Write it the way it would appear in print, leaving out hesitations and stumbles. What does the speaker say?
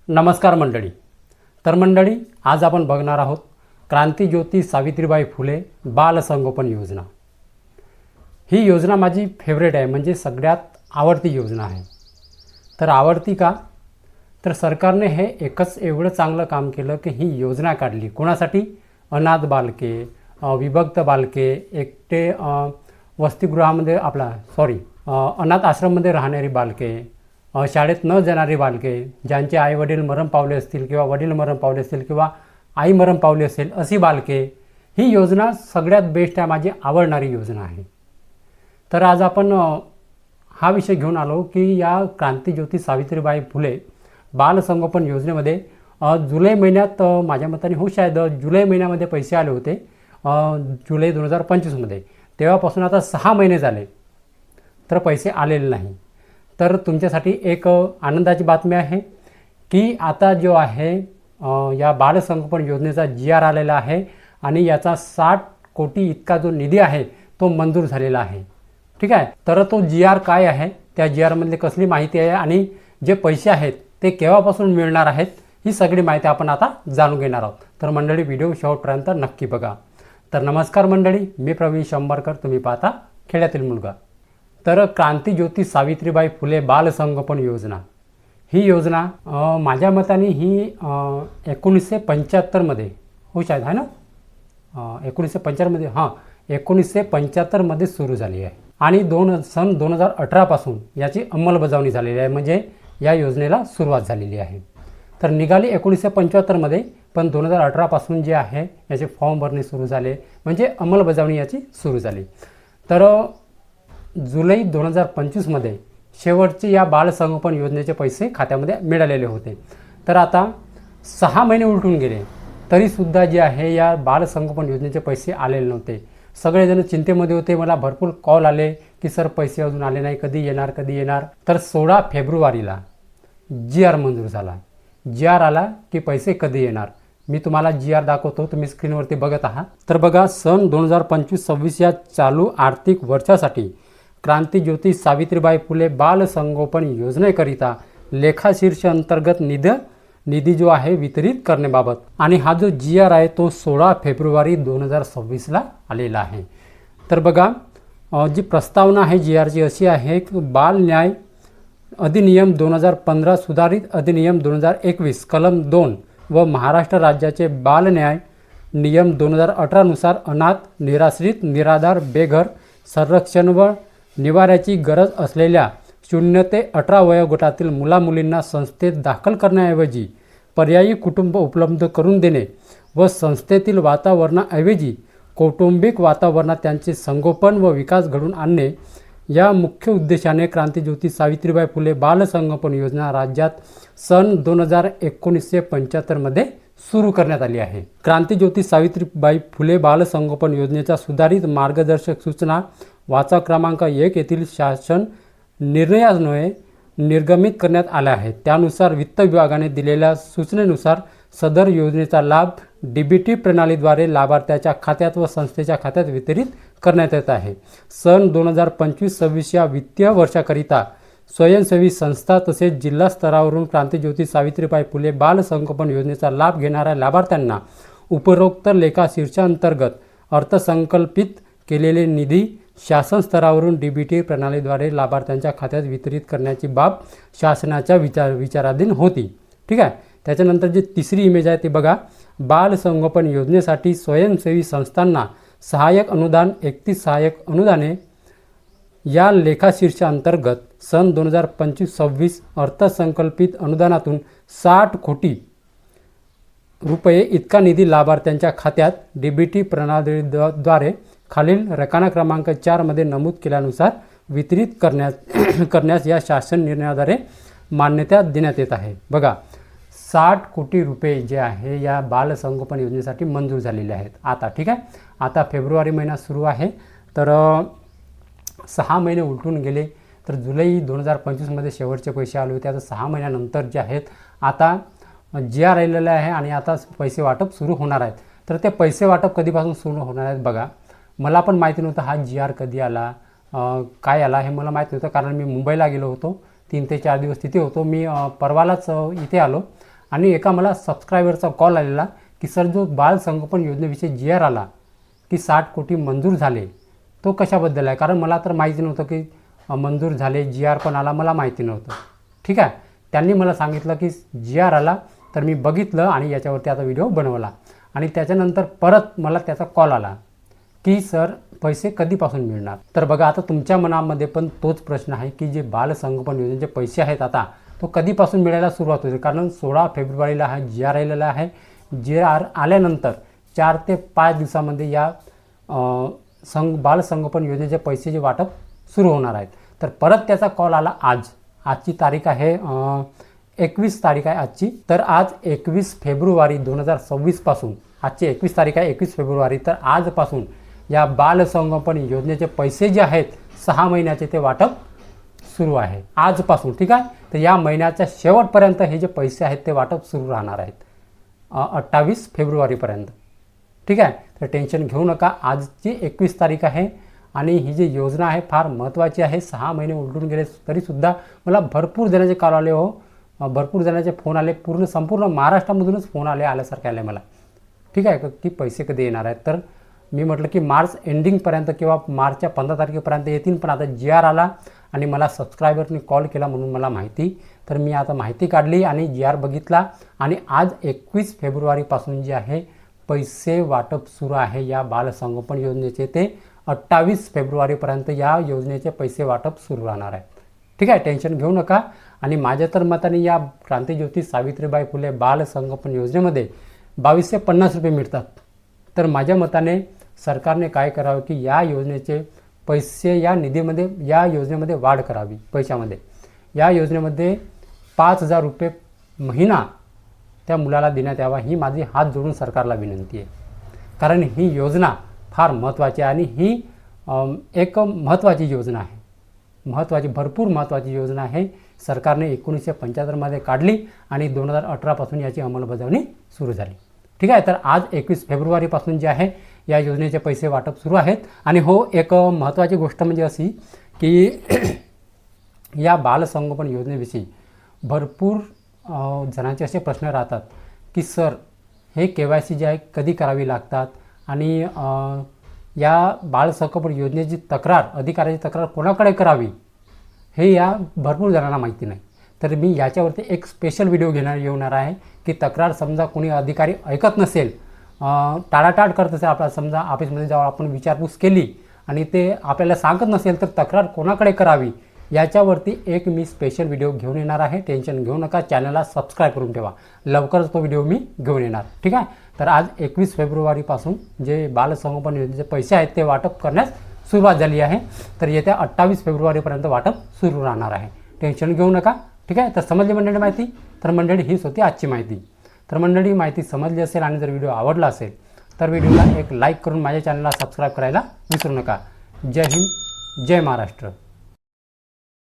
नमस्कार मंडळी. तर मंडळी, आज आपण बघणार आहोत क्रांतीज्योती सावित्रीबाई फुले बालसंगोपन योजना. ही योजना माझी फेवरेट आहे, म्हणजे सगळ्यात आवडती योजना आहे. तर आवडती का? तर सरकारने हे एकच एवढं चांगलं काम केलं की ही योजना काढली. कोणासाठी? अनाथ बालके, विभक्त बालके, एकटे वसतिगृहामध्ये अनाथ आश्रममध्ये राहणारी बालके, शाळेत न जाणारी बालके, ज्यांचे आई वडील मरण पावले असतील किंवा वडील मरण पावले असतील किंवा आई मरण पावली असेल अशी बालके. ही योजना सगळ्यात बेस्ट आहे, माझी आवडणारी योजना आहे. तर आज आपण हा विषय घेऊन आलो की या क्रांतीज्योती सावित्रीबाई फुले बालसंगोपन योजनेमध्ये जुलै महिन्यात माझ्या मताने शायद जुलै महिन्यामध्ये पैसे आले होते, जुलै 2025मध्ये. तेव्हापासून आता 6 महिने झाले तर पैसे आलेले नाही. तर तुमच्यासाठी एक आनंदाची बातमी आहे की आता जो आहे या बालसंगोपन योजनेचा GR आलेला आहे आणि याचा 60 कोटी इतका जो निधी आहे तो मंजूर झालेला आहे. ठीक आहे. तर तो GR काय आहे, त्या GRमधली कसली माहिती आहे आणि जे पैसे आहेत ते केव्हापासून मिळणार आहेत, ही सगळी माहिती आपण आता जाणून घेणार आहोत. तर मंडळी, व्हिडिओ शेवटपर्यंत नक्की बघा. तर नमस्कार मंडळी, मी प्रवीण शंभरकर, तुम्ही पाहता खेड्यातील मुलगा. तर क्रांतीज्योती सावित्रीबाई फुले बालसंगोपन योजना, ही योजना माझ्या मताने ही 1975मध्ये शायद आहे ना, 1975मध्ये 1975मध्ये सुरू झाली आहे आणि सन 2018पासून याची अंमलबजावणी झालेली आहे, म्हणजे या योजनेला सुरुवात झालेली आहे. तर निघाली 1975मध्ये, पण 2018पासून जे आहे याचे फॉर्म भरणे सुरू झाले, म्हणजे अंमलबजावणी याची सुरू झाली. तर जुलै 2025मध्ये शेवटचे या बालसंगोपन योजनेचे पैसे खात्यामध्ये मिळालेले होते. तर आता 6 महिने उलटून गेले तरीसुद्धा जे आहे या बालसंगोपन योजनेचे पैसे आलेले नव्हते. सगळेजण चिंतेमध्ये होते. मला भरपूर कॉल आले की सर पैसे अजून आले नाही, कधी येणार. तर 16 फेब्रुवारीला GR मंजूर झाला. GR आला की पैसे कधी येणार, मी तुम्हाला GR दाखवतो, तुम्ही स्क्रीनवरती बघत आहात. तर बघा, सन 2025-26 या चालू आर्थिक वर्षासाठी क्रांतीज्योती सावित्रीबाई फुले बालसंगोपन योजनेकरिता लेखाशीर्ष अंतर्गत निधी जो आहे वितरित करण्याबाबत, आणि हा जो GR आहे तो 16 फेब्रुवारी 2026ला आलेला आहे. तर बघा, जी प्रस्तावना आहे GRची अशी आहे की बाल न्याय अधिनियम 2015 सुधारित अधिनियम 2021 कलम 2 व महाराष्ट्र राज्याचे बाल न्याय नियम 2018 नुसार अनाथ, निराश्रित, निराधार, बेघर, संरक्षण व निवाऱ्याची गरज असलेल्या 0 ते 18 वयोगटातील मुलामुलींना संस्थेत दाखल करण्याऐवजी पर्यायी कुटुंब उपलब्ध करून देणे व संस्थेतील वातावरणाऐवजी कौटुंबिक वातावरणात त्यांचे संगोपन व विकास घडवून आणणे, या मुख्य उद्देशाने क्रांतीज्योती सावित्रीबाई फुले बालसंगोपन योजना राज्यात सन 1975मध्ये सुरू करण्यात आली आहे. क्रांतीज्योती सावित्रीबाई फुले बालसंगोपन योजनेच्या सुधारित मार्गदर्शक सूचना वाचा क्रमांक 1 येथील शासन निर्णयान्वये निर्गमित करण्यात आल्या आहेत. त्यानुसार वित्त विभागाने दिलेल्या सूचनेनुसार सदर योजनेचा लाभ DBT प्रणालीद्वारे लाभार्थ्याच्या खात्यात व संस्थेच्या खात्यात वितरित करण्यात येत आहे. सन 2025-26 या वित्तीय वर्षाकरिता स्वयंसेवी संस्था तसेच जिल्हा स्तरावरून क्रांतीज्योती सावित्रीबाई फुले बालसंगोपन योजनेचा लाभ घेणाऱ्या लाभार्थ्यांना उपरोक्त लेखाशीर्षांतर्गत अर्थसंकल्पित केलेले निधी शासन स्तरावरून DBT प्रणालीद्वारे लाभार्थ्यांच्या खात्यात वितरित करण्याची बाब शासनाच्या विचाराधीन होती. ठीक आहे. त्याच्यानंतर जी तिसरी इमेज आहे ती बघा, बालसंगोपन योजनेसाठी स्वयंसेवी संस्थांना सहाय्यक अनुदान 31 सहाय्यक अनुदाने या लेखाशीर्षांतर्गत सन 2025-26 अर्थसंकल्पित अनुदानातून 60 कोटी रुपये इतका निधी लाभार्थ्यांच्या खात्यात DBT प्रणालीद्वारे खालील रकाना क्रमांक 4 मध्ये नमूद केल्यानुसार वितरित करण्यास या शासन निर्णयाद्वारे मान्यता देण्यात येत आहे. बघा, 60 कोटी रुपये जे आहे या बालसंगोपन योजनेसाठी मंजूर झालेले आहेत आता. ठीक आहे. आता फेब्रुवारी महिना सुरू आहे, तर 6 महिने उलटून गेले. तर जुलै 2025मध्ये शेवटचे पैसे आले होते. आता 6 महिन्यानंतर जे आहेत आता GR आलेलं आहे आणि आता पैसे वाटप सुरू होणार आहेत. तर ते पैसे वाटप कधीपासून सुरू होणार आहेत बघा. मला पण माहिती नव्हतं हा GR कधी आला, काय आला हे मला माहीत नव्हतं, कारण मी मुंबईला गेलो होतो, 3 ते 4 दिवस तिथे होतो. मी परवालाच इथे आलो आणि एका मला सबस्क्रायबरचा कॉल आलेला की सर जो बाल संगोपन योजनेविषयी GR आला की 60 कोटी मंजूर झाले तो कशाबद्दल आहे, कारण मला तर माहिती नव्हतं की मंजूर झाले, GR पण आला, मला माहिती नव्हतं. ठीक आहे, त्यांनी मला सांगितलं की GR आला, तर मी बघितलं आणि याच्यावरती आता व्हिडिओ बनवला. आणि त्याच्यानंतर परत मला त्याचा कॉल आला की सर पैसे कधीपासून मिळणार. तर बघा आता तुमच्या मनामध्ये पण तोच प्रश्न आहे की जे बाल संगोपन योजनेचे पैसे आहेत आता तो कधीपासून मिळायला सुरुवात होईल, कारण 16 फेब्रुवारीला हा GR आलेला आहे. GR आल्यानंतर 4 ते 5 दिवसामध्ये या बाल संगोपन योजनेचे पैसेचे वाटप सुरू होणार आहेत. तर परत त्याचा कॉल आला आजची तारीख आहे 21 तारीख आहे आजची. तर आज 21 फेब्रुवारी 2026 पासून, आजची 21 तारीख आहे 21 फेब्रुवारी, तर आजपासून या बाल संगोपन योजनेचे पैसे जे आहेत 6 महिन्याचे ते वाटप सुरू आहे आजपासून. ठीक आहे, तर या महिन्याच्या शेवटपर्यंत हे जे पैसे आहेत ते वाटप सुरू राहणार आहेत 28 फेब्रुवारीपर्यंत. ठीक आहे, तर टेन्शन घेऊ नका. आजची 21 तारीख आहे आणि ही जी योजना आहे फार महत्त्वाची आहे. 6 महिने उलटून गेले तरीसुद्धा मला भरपूर जणांचे कॉल आले हो, भरपूर जणांचे फोन आले, संपूर्ण महाराष्ट्रामधूनच फोन आल्यासारखे आले मला. ठीक आहे, की पैसे कधी येणार आहेत. तर मी म्हटलं की मार्च एंडिंगपर्यंत किंवा मार्चच्या 15 तारखेपर्यंत येतील, पण आता GR आला आणि मला सबस्क्रायबरने कॉल केला म्हणून मला माहिती, तर मी आता माहिती काढली आणि GR बघितला आणि आज 21 फेब्रुवारीपासून जे आहे पैसे वाटप सुरू आहे या बाल संगोपन योजनेचे, ते 28 फेब्रुवारीपर्यंत या योजनेचे पैसे वाटप सुरू राहणार आहे. ठीक आहे, टेन्शन घेऊ नका. आणि माझ्या तर मताने या क्रांतिज्योती सावित्रीबाई फुले बाल संगोपन योजनेमध्ये 2250 रुपये मिळतात. तर माझ्या मताने सरकारने काय करावं की या योजनेचे पैसे या निधीमध्ये, या योजनेमध्ये वाढ करावी. पैशामध्ये या योजनेमध्ये 5000 रुपये महिना त्या मुलाला देण्यात यावा, ही माझी हात जोडून सरकारला विनंती आहे. कारण ही योजना फार महत्त्वाची आहे आणि ही एक महत्त्वाची योजना आहे, भरपूर महत्त्वाची योजना आहे. सरकारने 1975मध्ये काढली आणि 2018 पासून याची अंमलबजावणी सुरू झाली. ठीक आहे, तर आज 21 फेब्रुवारीपासून जे आहे या योजनेचे पैसे वाटप सुरू आहेत. आणि हो, एक महत्त्वाची गोष्ट म्हणजे अशी की या बालसंगोपन योजनेविषयी भरपूर जणांचे असे प्रश्न राहतात की सर हे KYC जे आहे कधी करावी लागतात आणि या बालसंगोपन योजनेची तक्रार, अधिकाऱ्याची तक्रार कोणाकडे करावी हे या भरपूर जणांना माहिती नाही. तर मी याच्यावरती एक स्पेशल व्हिडिओ येणार आहे की तक्रार समजा कोणी अधिकारी ऐकत नसेल, टाळाटाळ करत असेल, आपला समजा ऑफिसमध्ये जाऊन आपण विचारपूस केली आणि ते आपल्याला सांगत नसेल तर तक्रार कोणाकडे करावी याच्यावरती एक मी स्पेशल व्हिडिओ घेऊन येणार आहे. टेन्शन घेऊ नका, चॅनलला सबस्क्राईब करून ठेवा, लवकरच तो व्हिडिओ मी घेऊन येणार. ठीक आहे, तर आज 21 फेब्रुवारीपासून जे बालसंगोपन योजनेचे पैसे आहेत ते वाटप करण्यास सुरुवात झाली आहे. तर येत्या 28 फेब्रुवारीपर्यंत वाटप सुरू राहणार आहे. टेन्शन घेऊ नका. ठीक आहे, तर समजली मंडळी माहिती? तर मंडळी हीच होती आजची माहिती. तर मंडळी माहिती समजली असेल आणि जर व्हिडिओ आवडला असेल तर व्हिडिओला एक लाईक करून माझ्या चॅनलला सबस्क्राईब करायला विसरू नका. जय हिंद, जय महाराष्ट्र.